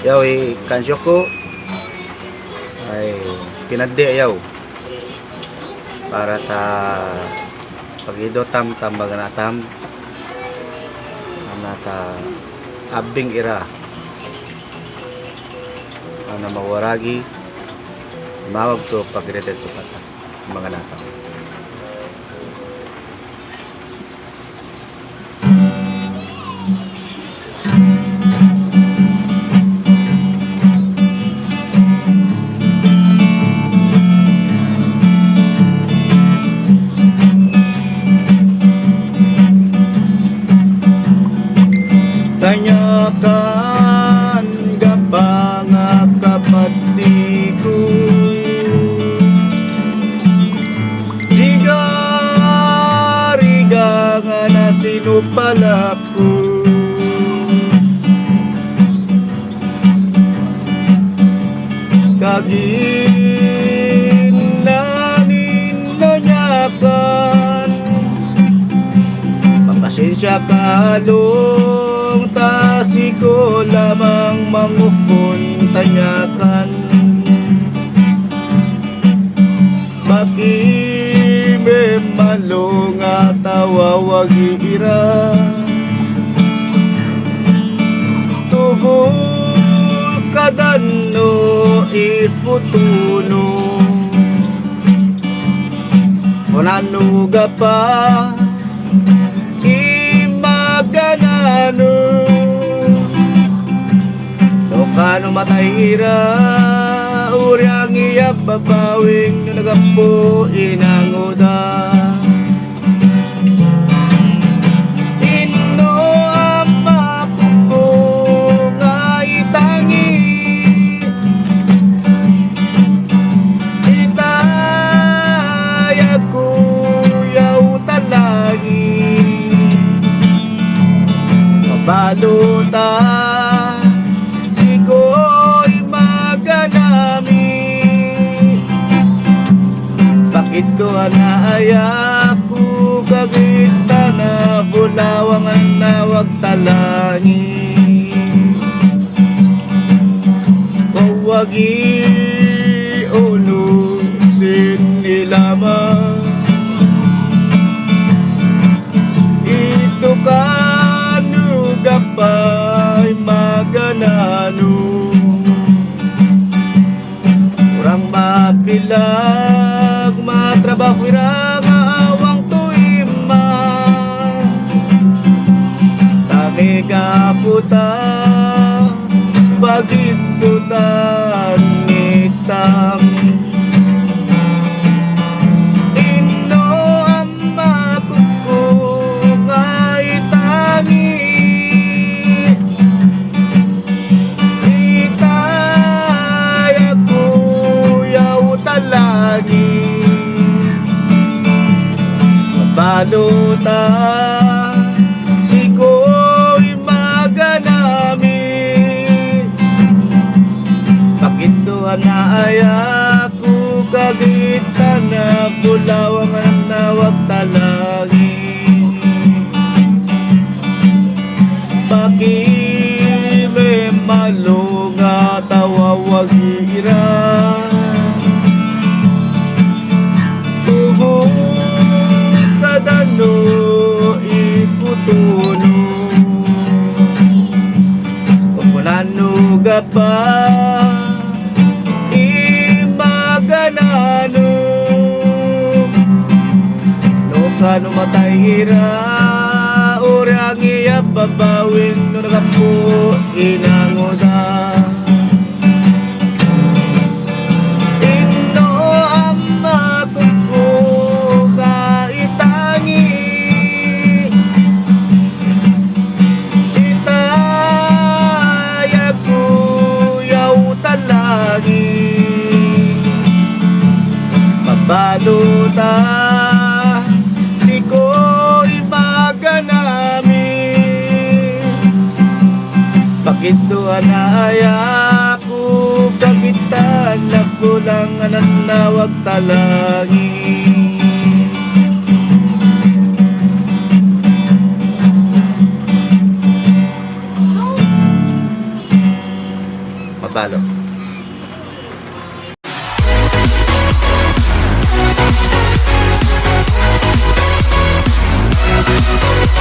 Yaw kansyo ko ay pinaddi yaw para ta pagidotam tambagan atam anata abding ira ana mawaragi mawag to pagretet sa pata mga nata. Tanyakan gapang kapatiku riga nga na sinupalaku kaginanin nanyakan papasensya kalong tasiko lamang mangupon tanyakan makime malo nga tawawagi ira tugol kadano iputuno kunanuga pa imaganano kano matahira uryang iyap babawing nagapo inanguda ino ama ko nga itangi itaya ko yaw talagi mabaluta bakit ko anaayaku kagita na bulawangan na wag talangi wagi ulusin nilamang ito kanu gapay maganano kurang mabilang matrabaho irang awang tuima tami kaputa bagito tanitam ino ama ko nga itangi itaya ko yaw talagi baluta siko'y maganami bakit doon na ayaku kagitan na bulawangan na wag talagi bakime malo nga tawawagira kadano iputuno kumunano gapa imaganano no kano matahira uryang iyap babawin no nagapo inanguda baluta siko'y maganami bakit doon na ayaku kagitan na kulangan na wag talangi balo.